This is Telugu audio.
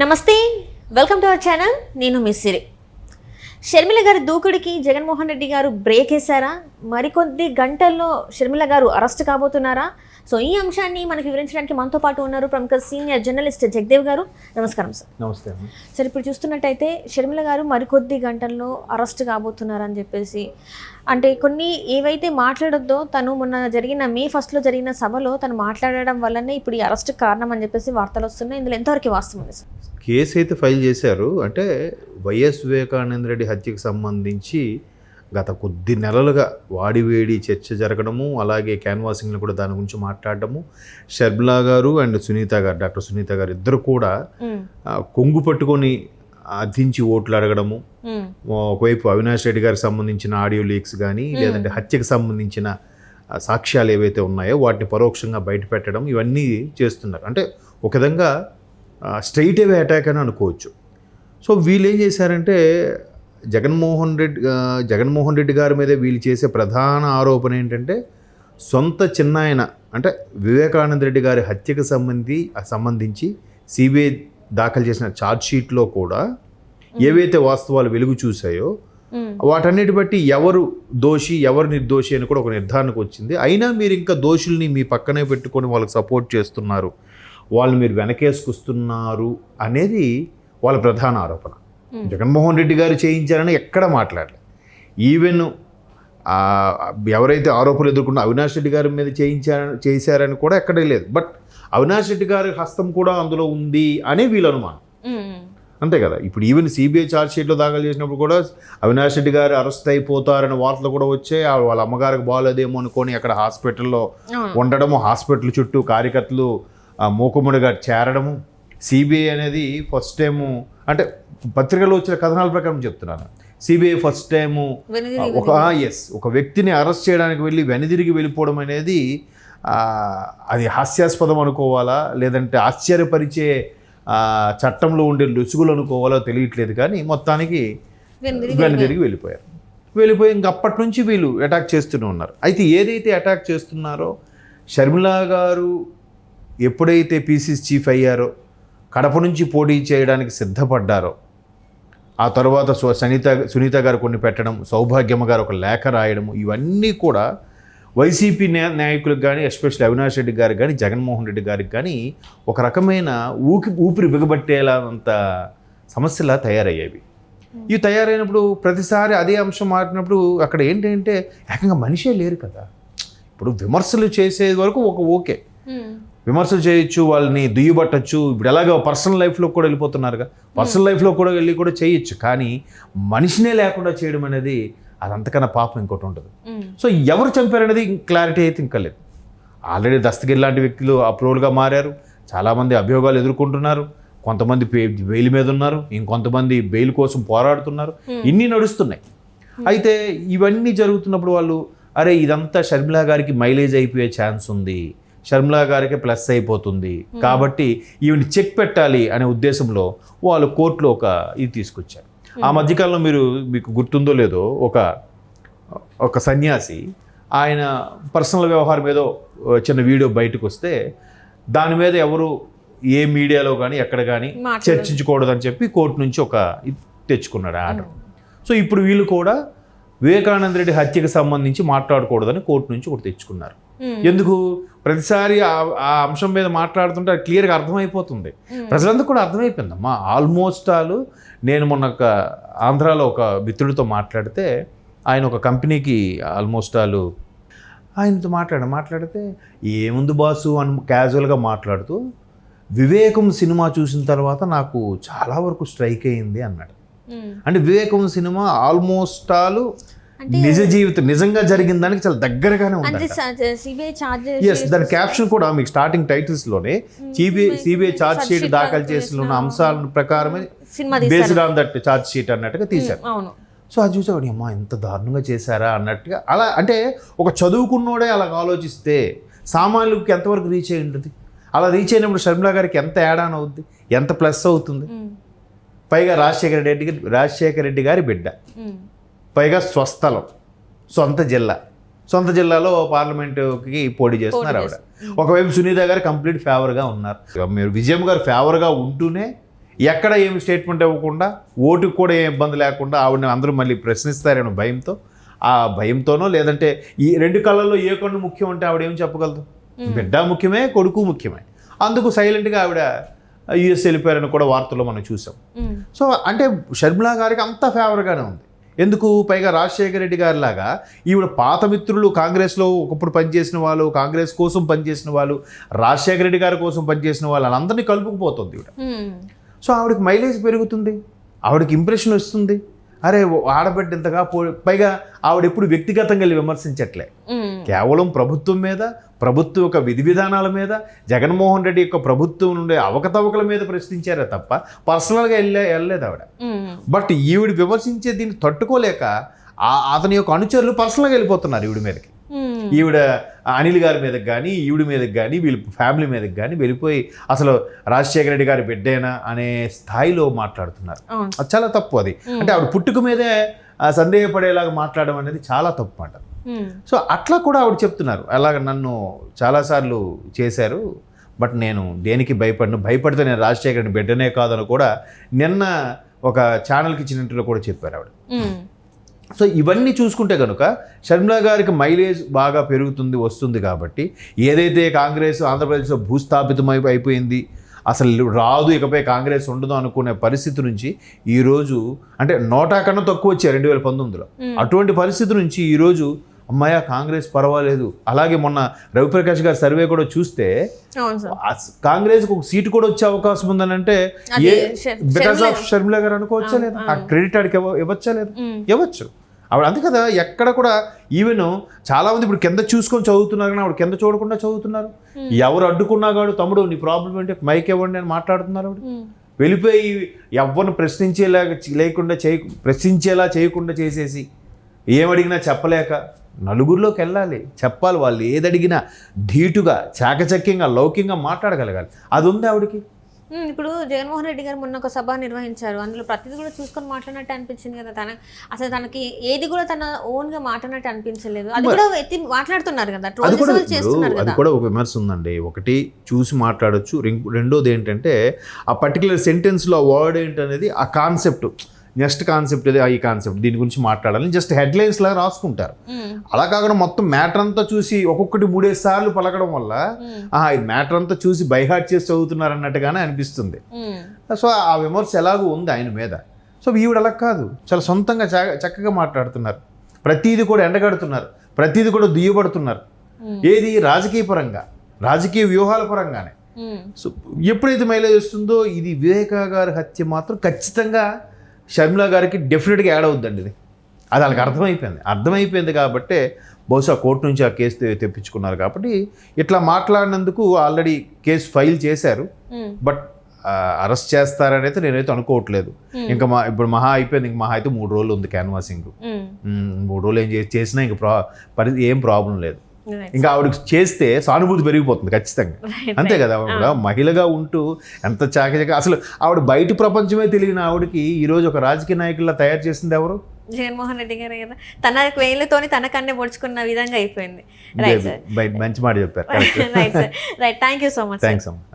నమస్తే, వెల్కమ్ టు అవర్ ఛానల్. నేను మిస్ సిరి. షర్మిల గారి దూకుడికి జగన్మోహన్ రెడ్డి గారు బ్రేక్ వేశారా? మరికొద్ది గంటల్లో షర్మిల గారు అరెస్ట్ కాబోతున్నారా? సో ఈ అంశాన్ని మనకు వివరించడానికి మనతో పాటు ఉన్నారు ప్రముఖ సీనియర్ జర్నలిస్ట్ జగదేవ్ గారు. నమస్కారం సార్. నమస్తే. సార్, ఇప్పుడు చూస్తున్నట్టయితే షర్మిల గారు మరికొద్ది గంటల్లో అరెస్ట్ కాబోతున్నారని చెప్పేసి, అంటే కొన్ని ఏవైతే మాట్లాడొద్దో తను మొన్న జరిగిన మే 1 జరిగిన సభలో తను మాట్లాడడం వల్లనే ఇప్పుడు ఈ అరెస్ట్ కారణం అని చెప్పేసి వార్తలు వస్తున్నాయి. ఇందులో ఎంతవరకు వాస్తవం ఉంది సార్? కేసు అయితే ఫైల్ చేశారు. అంటే వైఎస్ వివేకానంద రెడ్డి హత్యకు సంబంధించి గత కొద్ది నెలలుగా వాడివేడి చర్చ జరగడము, అలాగే క్యాన్వాసింగ్లో కూడా దాని గురించి మాట్లాడడము, షర్మిలా గారు అండ్ సునీత గారు, డాక్టర్ సునీత గారు ఇద్దరు కూడా కొంగు పట్టుకొని అర్థించి ఓట్లు అడగడము, ఒకవైపు అవినాష్ రెడ్డి గారికి సంబంధించిన ఆడియో లీక్స్ కానీ లేదంటే హత్యకు సంబంధించిన సాక్ష్యాలు ఏవైతే ఉన్నాయో వాటిని పరోక్షంగా బయటపెట్టడం, ఇవన్నీ చేస్తున్నారు. అంటే ఒక విధంగా స్ట్రైట్ అవే అటాక్ అని అనుకోవచ్చు. సో వీళ్ళు ఏం చేశారంటే జగన్మోహన్ రెడ్డి గారి మీద వీళ్ళు చేసే ప్రధాన ఆరోపణ ఏంటంటే సొంత చిన్నాయన అంటే వివేకానంద రెడ్డి గారి హత్యకు సంబంధించి సిబిఐ దాఖలు చేసిన ఛార్జ్షీట్లో కూడా ఏవైతే వాస్తవాలు వెలుగు చూసాయో వాటన్నిటి బట్టి ఎవరు దోషి ఎవరు నిర్దోషి అని కూడా ఒక నిర్ధారణకు వచ్చింది. అయినా మీరు ఇంకా దోషుల్ని మీ పక్కనే పెట్టుకొని వాళ్ళకి సపోర్ట్ చేస్తున్నారు, వాళ్ళు మీరు వెనకేసుకొస్తున్నారు అనేది వాళ్ళ ప్రధాన ఆరోపణ. జగన్మోహన్ రెడ్డి గారు చేయించారని ఎక్కడ మాట్లాడలేదు. ఈవెన్ ఎవరైతే ఆరోపణలు ఎదుర్కొన్న అవినాష్ రెడ్డి గారి మీద చేశారని కూడా ఎక్కడే లేదు. బట్ అవినాష్ రెడ్డి గారి హస్తం కూడా అందులో ఉంది అనే వీళ్ళ అనుమానం. అంతే కదా. ఇప్పుడు ఈవెన్ సిబిఐ ఛార్జ్షీట్లో దాఖలు చేసినప్పుడు కూడా అవినాష్ రెడ్డి గారు అరెస్ట్ అయిపోతారనే వార్తలు కూడా వచ్చాయి. వాళ్ళ అమ్మగారికి బాగోలేదేమో అనుకొని అక్కడ హాస్పిటల్లో ఉండడము, హాస్పిటల్ చుట్టూ కార్యకర్తలు మూకుమ్మడిగా చేరడము. సిబిఐ అనేది ఫస్ట్ టైము, అంటే పత్రికలో వచ్చిన కథనాల ప్రకారం చెప్తున్నాను, సిబిఐ ఫస్ట్ టైము ఒక వ్యక్తిని అరెస్ట్ చేయడానికి వెళ్ళి వెనుదిరిగి వెళ్ళిపోవడం అనేది అది హాస్యాస్పదం అనుకోవాలా లేదంటే ఆశ్చర్యపరిచే చట్టంలో ఉండే లుసుగులు అనుకోవాలో తెలియట్లేదు. కానీ మొత్తానికి వెనుదిరిగి వెళ్ళిపోయి ఇంక అప్పటి నుంచి వీళ్ళు అటాక్ చేస్తూనే ఉన్నారు. అయితే ఏదైతే అటాక్ చేస్తున్నారో షర్మిలా గారు ఎప్పుడైతే పీసీసీ చీఫ్ అయ్యారో, కడప నుంచి పోటీ చేయడానికి సిద్ధపడ్డారో, ఆ తర్వాత సునీత గారు కొన్ని పెట్టడం, సౌభాగ్యమ్మ గారు ఒక లేఖ రాయడము, ఇవన్నీ కూడా వైసీపీ నాయకులకు కానీ ఎస్పెషల్లీ అవినాష్ రెడ్డి గారికి కానీ జగన్మోహన్ రెడ్డి గారికి కానీ ఒక రకమైన ఊపిరి బిగబట్టేలాంత సమస్యలా తయారయ్యేవి. ఇవి తయారైనప్పుడు ప్రతిసారి అదే అంశం మారినప్పుడు అక్కడ ఏంటంటే ఏకంగా మనిషే లేరు కదా. ఇప్పుడు విమర్శలు చేసే వరకు ఓకే, విమర్శలు చేయొచ్చు, వాళ్ళని దుయ్యబట్టచ్చు. ఇప్పుడు ఎలాగో పర్సనల్ లైఫ్లో కూడా వెళ్ళిపోతున్నారుగా, పర్సనల్ లైఫ్లో కూడా వెళ్ళి కూడా చేయొచ్చు. కానీ మనిషినే లేకుండా చేయడం అనేది అది అంతకన్నా పాపం ఇంకోటి ఉంటుంది. సో ఎవరు చంపారనేది క్లారిటీ అయితే ఇంకా లేదు. ఆల్రెడీ దస్తగిరి లాంటి వ్యక్తులు అప్రూవల్గా మారారు, చాలామంది అభియోగాలు ఎదుర్కొంటున్నారు, కొంతమంది బెయిల్ మీద ఉన్నారు, ఇంకొంతమంది బెయిల్ కోసం పోరాడుతున్నారు, ఇన్ని నడుస్తున్నాయి. అయితే ఇవన్నీ జరుగుతున్నప్పుడు వాళ్ళు అరే ఇదంతా షర్మిలా గారికి మైలేజ్ అయిపోయే ఛాన్స్ ఉంది, షర్మిలా గారికి ప్లస్ అయిపోతుంది కాబట్టి ఈవెన్ చెక్ పెట్టాలి అనే ఉద్దేశంలో వాళ్ళు కోర్టులో ఇది తీసుకొచ్చారు. ఆ మధ్యకాలంలో మీకు గుర్తుందో లేదో ఒక సన్యాసి ఆయన పర్సనల్ వ్యవహారం ఏదో చిన్న వీడియో బయటకు వస్తే దాని మీద ఎవరు ఏ మీడియాలో కానీ ఎక్కడ కానీ చర్చించకూడదని చెప్పి కోర్టు నుంచి తెచ్చుకున్నాడు ఆర్డర్. సో ఇప్పుడు వీళ్ళు కూడా వివేకానంద రెడ్డి హత్యకు సంబంధించి మాట్లాడకూడదని కోర్టు నుంచి ఒకటి తెచ్చుకున్నారు. ఎందుకు? ప్రతిసారి ఆ అంశం మీద మాట్లాడుతుంటే అది క్లియర్గా అర్థమైపోతుంది, ప్రజలందరూ కూడా అర్థమైపోయిందమ్మా. ఆల్మోస్ట్ నేను మొన్న ఆంధ్రాలో ఒక మిత్రుడితో మాట్లాడితే ఆయన ఒక కంపెనీకి ఆల్మోస్ట్ ఆయనతో మాట్లాడితే ఏముంది బాసు అని క్యాజువల్గా మాట్లాడుతూ వివేకం సినిమా చూసిన తర్వాత నాకు చాలా వరకు స్ట్రైక్ అయ్యింది అన్నాడు. అంటే వివేకం సినిమా ఆల్మోస్ట్ నిజ జీవితం నిజంగా జరిగిన దానికి చాలా దగ్గరగానే ఉంది. దాని క్యాప్షన్ కూడా మీకు స్టార్టింగ్ టైటిల్స్ లోనే సిబిఐ ఛార్జ్ షీట్ దాఖలు చేసిన ఉన్న అంశాల ప్రకారమే based on that charge sheet అన్నట్టుగా తీశారు. సో అది చూసేవాడు అమ్మా ఎంత దారుణంగా చేశారా అన్నట్టుగా. అలా అంటే ఒక చదువుకున్నోడే అలా ఆలోచిస్తే సామాన్యులకి ఎంతవరకు రీచ్ అయి ఉంటుంది? అలా రీచ్ అయినప్పుడు షర్మిలా గారికి ఎంత యాడ్ ఆన్ అవుద్ది, ఎంత ప్లస్ అవుతుంది? పైగా రాజశేఖర రెడ్డి గారి బిడ్డ, పైగా స్వస్థలం, సొంత జిల్లాలో పార్లమెంటుకి పోటీ చేస్తున్నారు ఆవిడ. ఒకవైపు సునీత గారు కంప్లీట్ ఫేవర్గా ఉన్నారు. మీరు విజయం గారు ఫేవర్గా ఉంటూనే ఎక్కడ ఏమి స్టేట్మెంట్ ఇవ్వకుండా ఓటుకు కూడా ఏ ఇబ్బంది లేకుండా ఆవిడని అందరూ మళ్ళీ ప్రశ్నిస్తారని భయంతో, ఆ భయంతోనో లేదంటే ఈ రెండు కళ్ళల్లో ఏ కన్ను ముఖ్యం అంటే ఆవిడ ఏం చెప్పగలదు? బిడ్డ ముఖ్యమే, కొడుకు ముఖ్యమే. అందుకు సైలెంట్గా ఆవిడ యుఎస్ వెళ్ళిపోయారని కూడా వార్తల్లో మనం చూసాం. సో అంటే షర్మిలా గారికి అంత ఫేవర్గానే ఉంది. ఎందుకు? పైగా రాజశేఖర రెడ్డి గారి లాగా ఈవిడ పాత మిత్రులు, కాంగ్రెస్లో ఒకప్పుడు పనిచేసిన వాళ్ళు, కాంగ్రెస్ కోసం పనిచేసిన వాళ్ళు, రాజశేఖర రెడ్డి గారి కోసం పనిచేసిన వాళ్ళందరినీ కలుపుకుపోతుంది ఈవిడ. సో ఆవిడకి మైలేజ్ పెరుగుతుంది, ఆవిడకి ఇంప్రెషన్ వస్తుంది. అరే ఆడబిడ్డ ఇంతగా పైగా ఆవిడ ఎప్పుడు వ్యక్తిగతంగా వెళ్ళి విమర్శించట్లే, కేవలం ప్రభుత్వం మీద, ప్రభుత్వం యొక్క విధి విధానాల మీద, జగన్మోహన్ రెడ్డి యొక్క ప్రభుత్వం నుండి అవకతవకల మీద ప్రశ్నించారే తప్ప పర్సనల్గా వెళ్ళలేదు ఆవిడ. బట్ ఈవిడ విమర్శించే దీన్ని తట్టుకోలేక అతని యొక్క అనుచరులు పర్సనల్గా వెళ్ళిపోతున్నారు ఈవిడ మీదకి. ఈవిడ అనిల్ గారి మీదకి కానీ, ఈవిడ మీదకి కానీ, వీళ్ళ ఫ్యామిలీ మీదకి కానీ వెళ్ళిపోయి అసలు రాజశేఖర రెడ్డి గారి బిడ్డేనా అనే స్థాయిలో మాట్లాడుతున్నారు. అది చాలా తప్పు. అది అంటే ఆవిడ పుట్టుక మీదే సందేహపడేలాగా మాట్లాడడం అనేది చాలా తప్పు అంట. సో అట్లా కూడా ఆవిడ చెప్తున్నారు, అలాగ నన్ను చాలాసార్లు చేశారు, బట్ నేను దేనికి భయపడితే నేను రాజశేఖర రెడ్డి బిడ్డనే కాదని కూడా నిన్న ఒక ఛానల్కి ఇచ్చిన ఇంటర్వ్యూలో కూడా చెప్పారు ఆవిడ. సో ఇవన్నీ చూసుకుంటే కనుక షర్మిలా గారికి మైలేజ్ బాగా పెరుగుతుంది, వస్తుంది. కాబట్టి ఏదైతే కాంగ్రెస్ ఆంధ్రప్రదేశ్లో భూస్థాపితం అయిపోయింది, అసలు రాదు, ఇకపై కాంగ్రెస్ ఉండదు అనుకునే పరిస్థితి నుంచి ఈరోజు అంటే 100 కన్నా తక్కువ వచ్చాయి 2019లో. అటువంటి పరిస్థితి నుంచి ఈరోజు అమ్మాయ కాంగ్రెస్ పర్వాలేదు. అలాగే మొన్న రవిప్రకాష్ గారి సర్వే కూడా చూస్తే కాంగ్రెస్కి ఒక సీటు కూడా వచ్చే అవకాశం ఉందని అంటే బికాస్ ఆఫ్ షర్మిలా గారు అనుకోవచ్చా లేదా? ఆ క్రెడిట్ ఆడికి ఇవ్వచ్చా లేదా? ఇవ్వచ్చు. ఆవిడ అంతే కదా, ఎక్కడ కూడా ఈవెన్ చాలా మంది ఇప్పుడు కింద చూసుకొని చదువుతున్నారు కానీ ఆవిడ కింద చూడకుండా చదువుతున్నారు. ఎవరు అడ్డుకున్నా కాడు, తమ్ముడు నీ ప్రాబ్లం ఏంటి, మైక్ ఇవ్వండి అని మాట్లాడుతున్నారు. ఆవిడ వెళ్ళిపోయి ఎవరిని ప్రశ్నించేలా చేయకుండా చేసేసి ఏమడిగినా చెప్పలేక నలుగురిలోకి వెళ్ళాలి, చెప్పాలి, వాళ్ళు ఏదడిగినా ధీటుగా, చాకచక్యంగా, లౌక్యంగా మాట్లాడగలగాలి. అది ఉంది ఆవిడకి. ఇప్పుడు జగన్మోహన్ రెడ్డి గారు మొన్న ఒక సభ నిర్వహించారు, అందులో ప్రతిదీ కూడా చూసుకొని మాట్లాడినట్టు అనిపించింది కదా. అసలు తనకి ఏది కూడా తన ఓన్గా మాట్లాడినట్టు అనిపించలేదు. అది కూడా ఎత్తి మాట్లాడుతున్నారు కదా, అది కూడా ఒక విమర్శ ఉందండి. ఒకటి చూసి మాట్లాడొచ్చు, రెండోది ఏంటంటే ఆ పర్టికులర్ సెంటెన్స్లో వర్డ్ ఏంటనేది ఆ కాన్సెప్ట్, నెక్స్ట్ కాన్సెప్ట్ ఇది, ఈ కాన్సెప్ట్ దీని గురించి మాట్లాడాలని జస్ట్ హెడ్లైన్స్ లాగా రాసుకుంటారు. అలా కాకుండా మొత్తం మ్యాటర్ అంతా చూసి ఒక్కొక్కటి 3-5 సార్లు పలకడం వల్ల ఈ మ్యాటర్ అంతా చూసి బైహార్ట్ చేసి చదువుతున్నారు అన్నట్టుగానే అనిపిస్తుంది. సో ఆ విమర్శ ఎలాగూ ఉంది ఆయన మీద. సో ఈవిడ అలా కాదు, చాలా సొంతంగా చక్కగా మాట్లాడుతున్నారు, ప్రతీది కూడా ఎండగడుతున్నారు, ప్రతీది కూడా దుయ్యబడుతున్నారు. ఏది రాజకీయ పరంగా, రాజకీయ వ్యూహాల పరంగానే. సో ఎప్పుడైతే మైలేజ్ వస్తుందో ఇది వివేక గారి హత్య మాత్రం ఖచ్చితంగా షర్మిలా గారికి డెఫినెట్గా యాడ్ అవుద్దండి. ఇది అది వాళ్ళకి అర్థమైపోయింది కాబట్టే బహుశా కోర్టు నుంచి ఆ కేసు తెప్పించుకున్నారు. కాబట్టి ఇట్లా మాట్లాడినందుకు ఆల్రెడీ కేసు ఫైల్ చేశారు, బట్ అరెస్ట్ చేస్తారని అయితే నేనైతే అనుకోవట్లేదు. ఇంకా ఇప్పుడు మహా అయిపోయింది, ఇంక మహా అయితే 3 రోజులు ఉంది క్యాన్వాసింగ్. 3 రోజులు ఏం చేసినా ఇంక ఏం ప్రాబ్లం లేదు. ఇంకా ఆవిడకి చేస్తే సానుభూతి పెరిగిపోతుంది ఖచ్చితంగా, అంతే కదా. ఆవిడ మహిళగా ఉంటూ ఎంత చాకచక, అసలు ఆవిడ బయట ప్రపంచమే తెలియని ఆవిడకి ఈరోజు ఒక రాజకీయ నాయకుల్లా తయారు చేసింది ఎవరు? జగన్మోహన్ రెడ్డి గారే కదా. తన వేళ్ళతోని తనకన్నే పొడుచుకున్న విధంగా అయిపోయింది. మంచి మాట చెప్పారు. Right, thank you so much. Thanks అమ్మా.